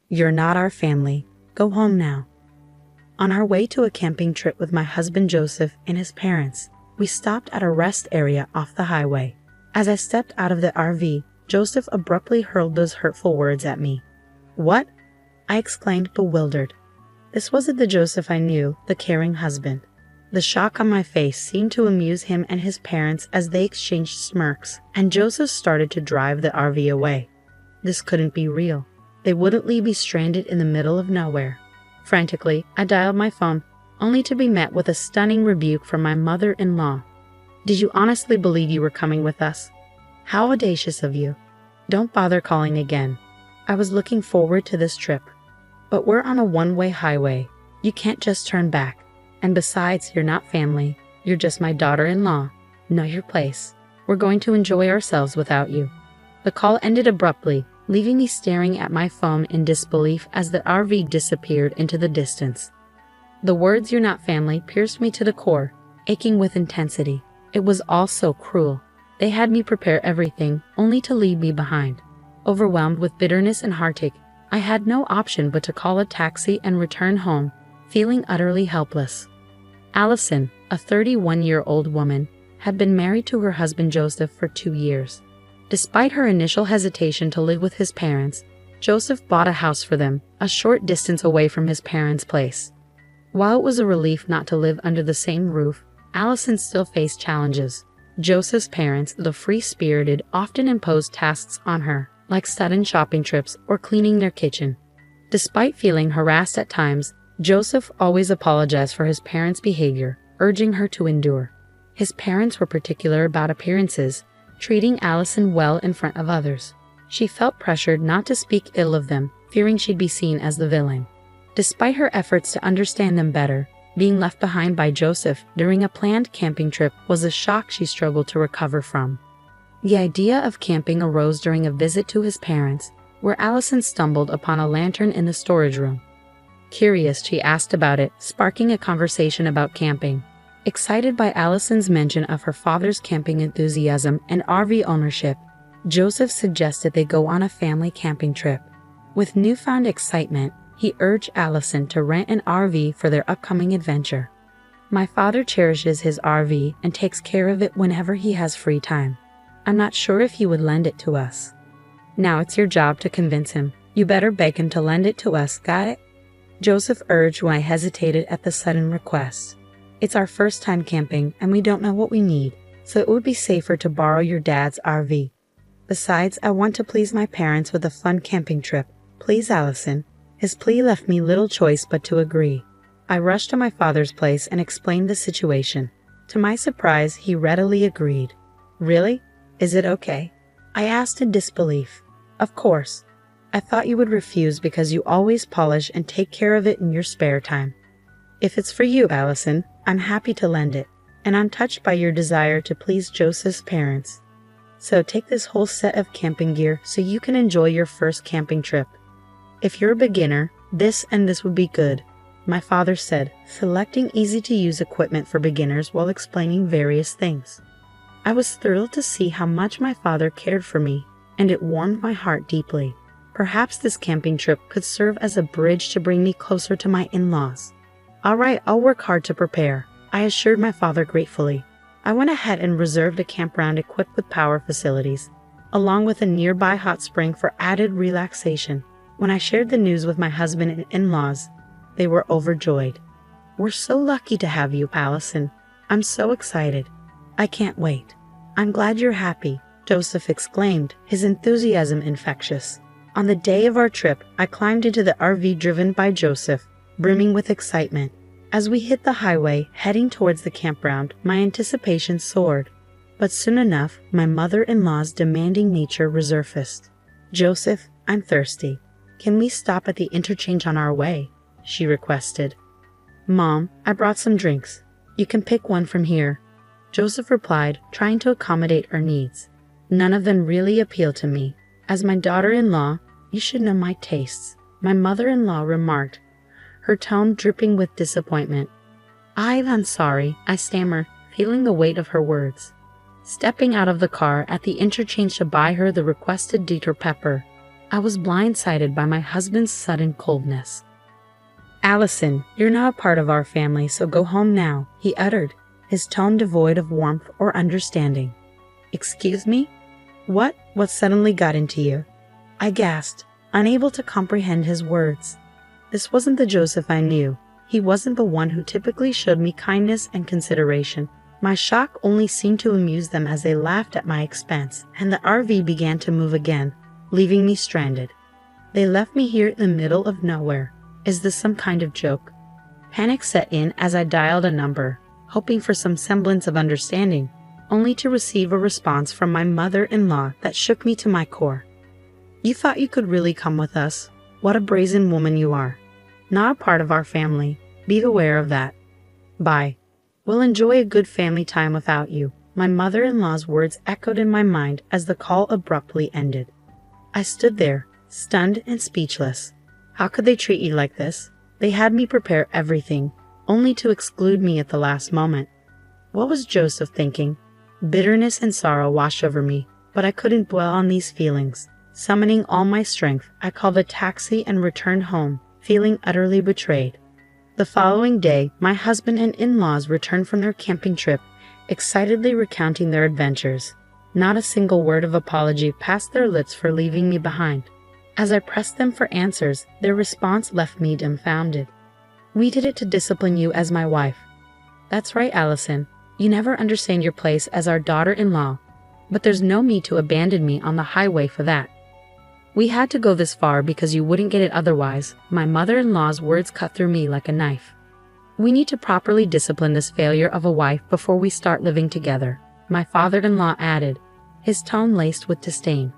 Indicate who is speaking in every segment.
Speaker 1: You're not our family. Go home now. On our way to a camping trip with my husband Joseph and his parents, we stopped at a rest area off the highway. As I stepped out of the RV, Joseph abruptly hurled those hurtful words at me. What? I exclaimed, bewildered. This wasn't the Joseph I knew, the caring husband. The shock on my face seemed to amuse him and his parents as they exchanged smirks, and Joseph started to drive the RV away. This couldn't be real. They wouldn't leave me stranded in the middle of nowhere. Frantically, I dialed my phone, only to be met with a stunning rebuke from my mother-in-law. Did you honestly believe you were coming with us? How audacious of you. Don't bother calling again. I was looking forward to this trip. But we're on a one-way highway. You can't just turn back. And besides, you're not family. You're just my daughter-in-law. Know your place. We're going to enjoy ourselves without you. The call ended abruptly, leaving me staring at my phone in disbelief as the RV disappeared into the distance. The words "you're not family" pierced me to the core, aching with intensity. It was all so cruel. They had me prepare everything, only to leave me behind. Overwhelmed with bitterness and heartache, I had no option but to call a taxi and return home, feeling utterly helpless. Allison, a 31-year-old woman, had been married to her husband Joseph for 2 years. Despite her initial hesitation to live with his parents, Joseph bought a house for them, a short distance away from his parents' place. While it was a relief not to live under the same roof, Allison still faced challenges. Joseph's parents, the free-spirited, often imposed tasks on her, like sudden shopping trips or cleaning their kitchen. Despite feeling harassed at times, Joseph always apologized for his parents' behavior, urging her to endure. His parents were particular about appearances, treating Allison well in front of others. She felt pressured not to speak ill of them, fearing she'd be seen as the villain. Despite her efforts to understand them better, being left behind by Joseph during a planned camping trip was a shock she struggled to recover from. The idea of camping arose during a visit to his parents, where Allison stumbled upon a lantern in the storage room. Curious, she asked about it, sparking a conversation about camping. Excited by Allison's mention of her father's camping enthusiasm and RV ownership, Joseph suggested they go on a family camping trip. With newfound excitement, he urged Allison to rent an RV for their upcoming adventure. My father cherishes his RV and takes care of it whenever he has free time. I'm not sure if he would lend it to us. Now it's your job to convince him. You better beg him to lend it to us, got it? Joseph urged when I hesitated at the sudden request. It's our first time camping and we don't know what we need, so it would be safer to borrow your dad's RV. Besides, I want to please my parents with a fun camping trip. Please, Allison. His plea left me little choice but to agree. I rushed to my father's place and explained the situation. To my surprise, he readily agreed. Really? Is it okay? I asked in disbelief. Of course. I thought you would refuse because you always polish and take care of it in your spare time. If it's for you, Allison, I'm happy to lend it, and I'm touched by your desire to please Joseph's parents. So take this whole set of camping gear so you can enjoy your first camping trip. If you're a beginner, this and this would be good, my father said, selecting easy-to-use equipment for beginners while explaining various things. I was thrilled to see how much my father cared for me, and it warmed my heart deeply. Perhaps this camping trip could serve as a bridge to bring me closer to my in-laws. All right, I'll work hard to prepare, I assured my father gratefully. I went ahead and reserved a campground equipped with power facilities, along with a nearby hot spring for added relaxation. When I shared the news with my husband and in-laws, they were overjoyed. We're so lucky to have you, Allison. I'm so excited. I can't wait. I'm glad you're happy, Joseph exclaimed, his enthusiasm infectious. On the day of our trip, I climbed into the RV driven by Joseph, brimming with excitement. As we hit the highway, heading towards the campground, my anticipation soared. But soon enough, my mother-in-law's demanding nature resurfaced. Joseph, I'm thirsty. Can we stop at the interchange on our way? She requested. Mom, I brought some drinks. You can pick one from here, Joseph replied, trying to accommodate her needs. None of them really appeal to me. As my daughter-in-law, you should know my tastes, my mother-in-law remarked, her tone dripping with disappointment. I'm sorry, I stammered, feeling the weight of her words. Stepping out of the car at the interchange to buy her the requested Dieter pepper, I was blindsided by my husband's sudden coldness. "Allison, you're not a part of our family, so go home now," he uttered, his tone devoid of warmth or understanding. "Excuse me? What suddenly got into you?" I gasped, unable to comprehend his words. This wasn't the Joseph I knew. He wasn't the one who typically showed me kindness and consideration. My shock only seemed to amuse them as they laughed at my expense, and the RV began to move again, leaving me stranded. They left me here in the middle of nowhere. Is this some kind of joke? Panic set in as I dialed a number, hoping for some semblance of understanding, only to receive a response from my mother-in-law that shook me to my core. "You thought you could really come with us? What a brazen woman you are. Not a part of our family. Be aware of that. Bye. We'll enjoy a good family time without you." My mother-in-law's words echoed in my mind as the call abruptly ended. I stood there, stunned and speechless. How could they treat you like this? They had me prepare everything, only to exclude me at the last moment. What was Joseph thinking? Bitterness and sorrow washed over me, but I couldn't dwell on these feelings. Summoning all my strength, I called a taxi and returned home, feeling utterly betrayed. The following day, my husband and in-laws returned from their camping trip, excitedly recounting their adventures. Not a single word of apology passed their lips for leaving me behind. As I pressed them for answers, their response left me dumbfounded. "We did it to discipline you as my wife." "That's right, Allison. You never understand your place as our daughter-in-law. But there's no need to abandon me on the highway for that. We had to go this far because you wouldn't get it otherwise." My mother-in-law's words cut through me like a knife. "We need to properly discipline this failure of a wife before we start living together," my father-in-law added, his tone laced with disdain.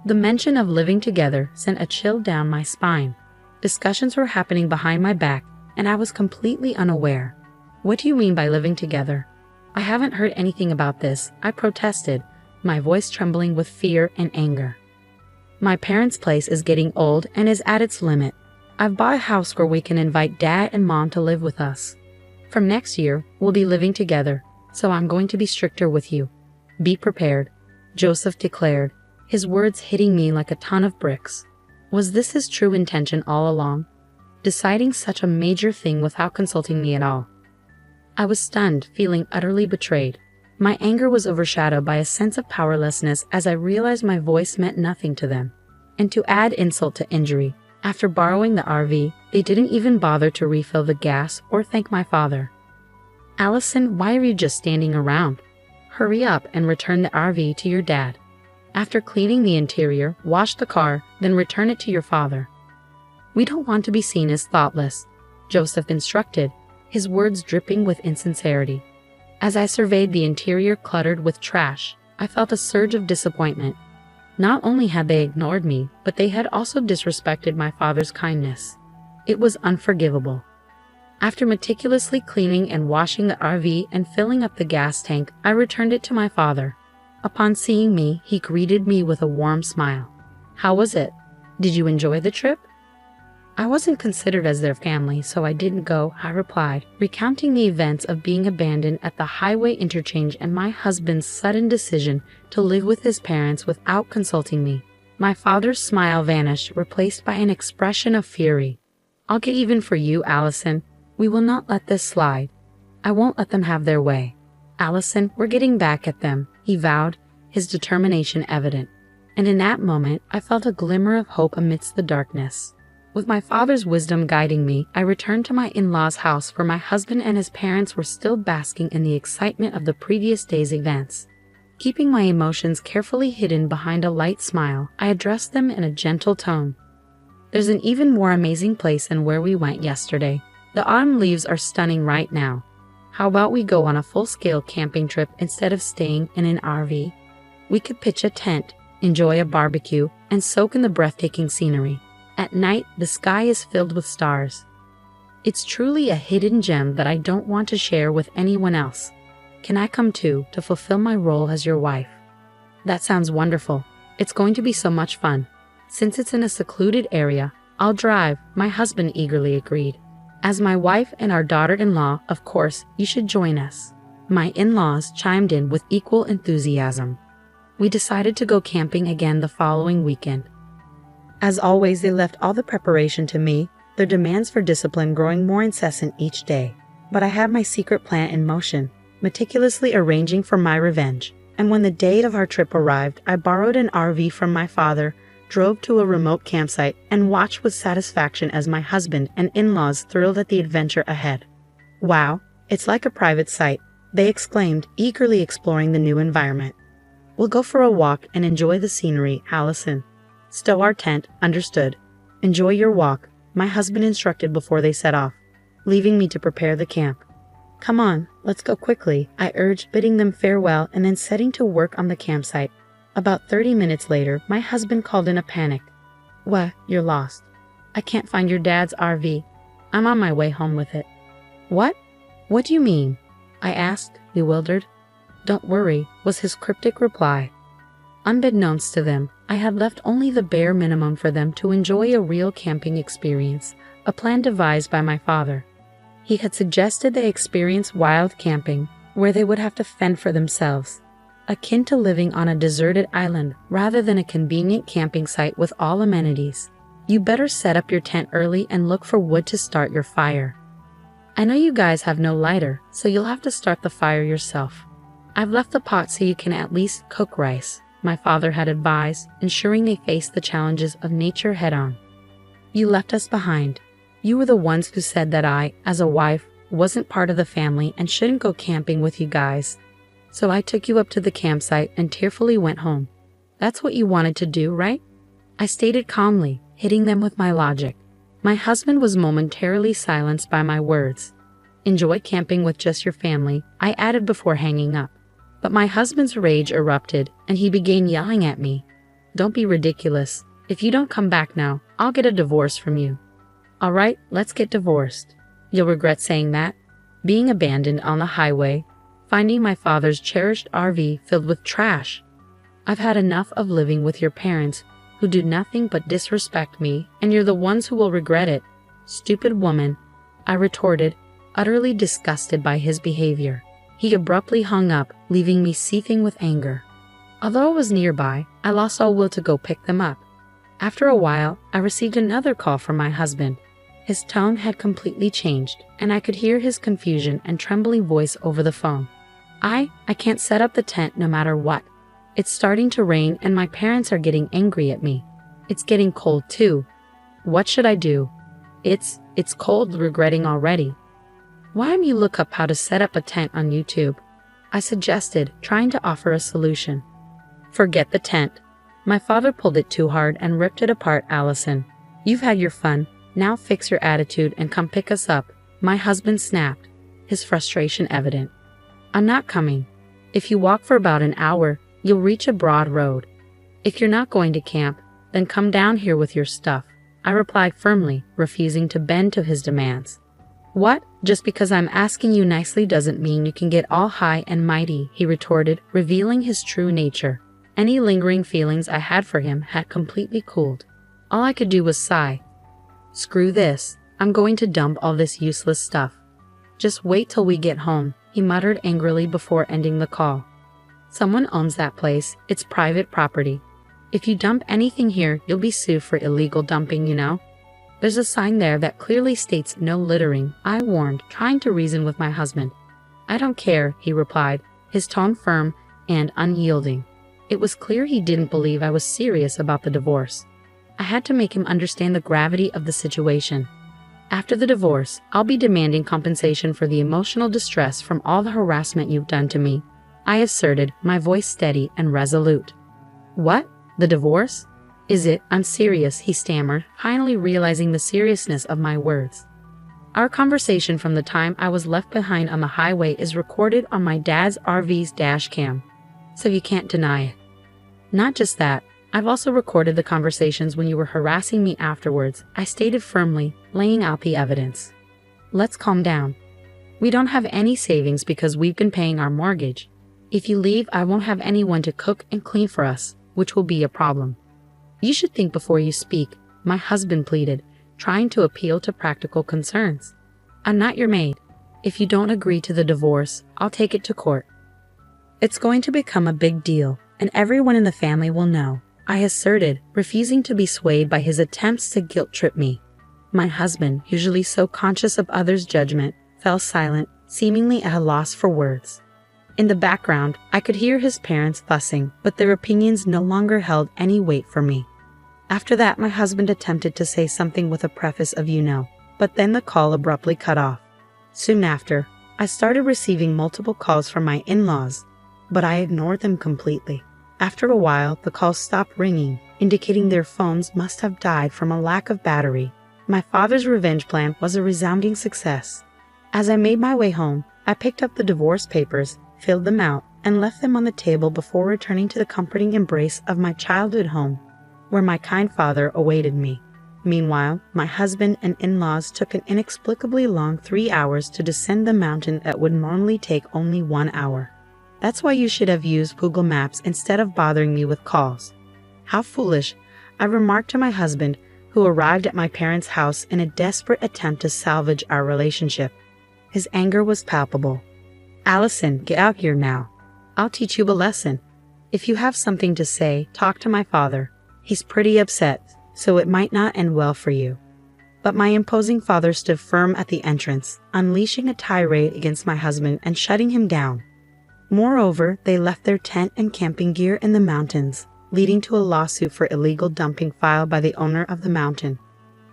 Speaker 1: The mention of living together sent a chill down my spine. Discussions were happening behind my back, and I was completely unaware. "What do you mean by living together? I haven't heard anything about this," I protested, my voice trembling with fear and anger. "My parents' place is getting old and is at its limit. I've bought a house where we can invite Dad and Mom to live with us. From next year, we'll be living together, so I'm going to be stricter with you. Be prepared," Joseph declared, his words hitting me like a ton of bricks. Was this his true intention all along? Deciding such a major thing without consulting me at all? I was stunned, feeling utterly betrayed. My anger was overshadowed by a sense of powerlessness as I realized my voice meant nothing to them. And to add insult to injury, after borrowing the RV, they didn't even bother to refill the gas or thank my father. "Allison, why are you just standing around? Hurry up and return the RV to your dad. After cleaning the interior, wash the car, then return it to your father." "We don't want to be seen as thoughtless," Joseph instructed, his words dripping with insincerity. As I surveyed the interior cluttered with trash, I felt a surge of disappointment. Not only had they ignored me, but they had also disrespected my father's kindness. It was unforgivable. After meticulously cleaning and washing the RV and filling up the gas tank, I returned it to my father. Upon seeing me, he greeted me with a warm smile. "How was it? Did you enjoy the trip?" "I wasn't considered as their family, so I didn't go," I replied, recounting the events of being abandoned at the highway interchange and my husband's sudden decision to live with his parents without consulting me. My father's smile vanished, replaced by an expression of fury. "I'll get even for you, Allison. We will not let this slide. I won't let them have their way. Allison, we're getting back at them," he vowed, his determination evident. And in that moment, I felt a glimmer of hope amidst the darkness. With my father's wisdom guiding me, I returned to my in-laws' house where my husband and his parents were still basking in the excitement of the previous day's events. Keeping my emotions carefully hidden behind a light smile, I addressed them in a gentle tone. "There's an even more amazing place than where we went yesterday. The autumn leaves are stunning right now. How about we go on a full-scale camping trip instead of staying in an RV? We could pitch a tent, enjoy a barbecue, and soak in the breathtaking scenery. At night, the sky is filled with stars. It's truly a hidden gem that I don't want to share with anyone else. Can I come too, to fulfill my role as your wife?" "That sounds wonderful. It's going to be so much fun. Since it's in a secluded area, I'll drive," my husband eagerly agreed. "As my wife and our daughter-in-law, of course, you should join us." My in-laws chimed in with equal enthusiasm. We decided to go camping again the following weekend. As always, they left all the preparation to me, their demands for discipline growing more incessant each day. But I had my secret plan in motion, meticulously arranging for my revenge. And when the date of our trip arrived, I borrowed an RV from my father, drove to a remote campsite, and watched with satisfaction as my husband and in-laws thrilled at the adventure ahead. "Wow, it's like a private site," they exclaimed, eagerly exploring the new environment. "We'll go for a walk and enjoy the scenery, Allison." "Stow our tent, understood. Enjoy your walk," my husband instructed before they set off, leaving me to prepare the camp. "Come on, let's go quickly," I urged, bidding them farewell and then setting to work on the campsite. About 30 minutes later, my husband called in a panic. "What, you're lost. I can't find your dad's RV. I'm on my way home with it." "What? What do you mean?" I asked, bewildered. "Don't worry," was his cryptic reply. Unbeknownst to them, I had left only the bare minimum for them to enjoy a real camping experience, a plan devised by my father. He had suggested they experience wild camping, where they would have to fend for themselves, akin to living on a deserted island rather than a convenient camping site with all amenities. "You better set up your tent early and look for wood to start your fire. I know you guys have no lighter, so you'll have to start the fire yourself. I've left the pot so you can at least cook rice," my father had advised, ensuring they faced the challenges of nature head-on. "You left us behind. You were the ones who said that I, as a wife, wasn't part of the family and shouldn't go camping with you guys. So I took you up to the campsite and tearfully went home. That's what you wanted to do, right?" I stated calmly, hitting them with my logic. My husband was momentarily silenced by my words. "Enjoy camping with just your family," I added before hanging up. But my husband's rage erupted, and he began yelling at me. "Don't be ridiculous. If you don't come back now, I'll get a divorce from you." "All right, let's get divorced. You'll regret saying that." Being abandoned on the highway, finding my father's cherished RV filled with trash. "I've had enough of living with your parents, who do nothing but disrespect me, and you're the ones who will regret it. Stupid woman," I retorted, utterly disgusted by his behavior. He abruptly hung up, leaving me seething with anger. Although I was nearby, I lost all will to go pick them up. After a while, I received another call from my husband. His tone had completely changed, and I could hear his confusion and trembling voice over the phone. I can't set up the tent no matter what. It's starting to rain and my parents are getting angry at me. It's getting cold too. What should I do? It's cold, regretting already." "Why don't you look up how to set up a tent on YouTube?" I suggested, trying to offer a solution. "Forget the tent. My father pulled it too hard and ripped it apart, Allison. You've had your fun. Now fix your attitude and come pick us up," my husband snapped, his frustration evident. "I'm not coming. If you walk for about an hour, you'll reach a broad road. If you're not going to camp, then come down here with your stuff," I replied firmly, refusing to bend to his demands. "What? Just because I'm asking you nicely doesn't mean you can get all high and mighty," he retorted, revealing his true nature. Any lingering feelings I had for him had completely cooled. All I could do was sigh. "Screw this. I'm going to dump all this useless stuff. Just wait till we get home," he muttered angrily before ending the call. "Someone owns that place. It's private property. If you dump anything here, you'll be sued for illegal dumping, you know. There's a sign there that clearly states no littering," I warned, trying to reason with my husband. "I don't care," he replied, his tone firm and unyielding. It was clear he didn't believe I was serious about the divorce. I had to make him understand the gravity of the situation. "After the divorce, I'll be demanding compensation for the emotional distress from all the harassment you've done to me," I asserted, my voice steady and resolute. "What? The divorce? Is it? I'm serious," he stammered, finally realizing the seriousness of my words. Our conversation from the time I was left behind on the highway is recorded on my dad's RV's dash cam, so you can't deny it. Not just that, I've also recorded the conversations when you were harassing me afterwards, I stated firmly, laying out the evidence. "Let's calm down. We don't have any savings because we've been paying our mortgage. If you leave, I won't have anyone to cook and clean for us, which will be a problem. You should think before you speak," my husband pleaded, trying to appeal to practical concerns. "I'm not your maid. If you don't agree to the divorce, I'll take it to court. It's going to become a big deal, and everyone in the family will know. I asserted, refusing to be swayed by his attempts to guilt-trip me. My husband, usually so conscious of others' judgment, fell silent, seemingly at a loss for words. In the background, I could hear his parents fussing, but their opinions no longer held any weight for me. After that, my husband attempted to say something with a preface of "you know," but then the call abruptly cut off. Soon after, I started receiving multiple calls from my in-laws, but I ignored them completely. After a while, the calls stopped ringing, indicating their phones must have died from a lack of battery. My father's revenge plan was a resounding success. As I made my way home, I picked up the divorce papers, filled them out, and left them on the table before returning to the comforting embrace of my childhood home, where my kind father awaited me. Meanwhile, my husband and in-laws took an inexplicably long 3 hours to descend the mountain that would normally take only 1 hour. That's why you should have used Google Maps instead of bothering me with calls. How foolish, I remarked to my husband, who arrived at my parents' house in a desperate attempt to salvage our relationship. His anger was palpable. "Allison, get out here now. I'll teach you a lesson. If you have something to say, talk to my father. He's pretty upset, so it might not end well for you." But my imposing father stood firm at the entrance, unleashing a tirade against my husband and shutting him down. Moreover, they left their tent and camping gear in the mountains, leading to a lawsuit for illegal dumping filed by the owner of the mountain.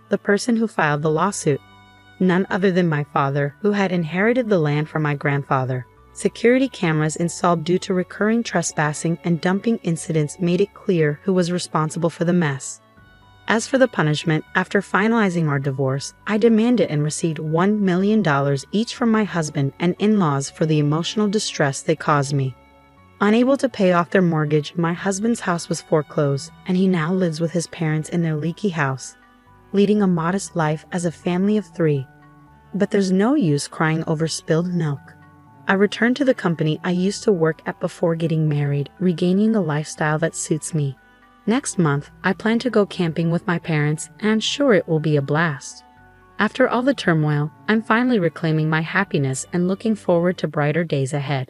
Speaker 1: The person who filed the lawsuit, none other than my father, who had inherited the land from my grandfather. Security cameras installed due to recurring trespassing and dumping incidents made it clear who was responsible for the mess. As for the punishment, after finalizing our divorce, I demanded and received $1 million each from my husband and in-laws for the emotional distress they caused me. Unable to pay off their mortgage, my husband's house was foreclosed, and he now lives with his parents in their leaky house, leading a modest life as a family of 3. But there's no use crying over spilled milk. I returned to the company I used to work at before getting married, regaining a lifestyle that suits me. Next month, I plan to go camping with my parents, and I'm sure it will be a blast. After all the turmoil, I'm finally reclaiming my happiness and looking forward to brighter days ahead.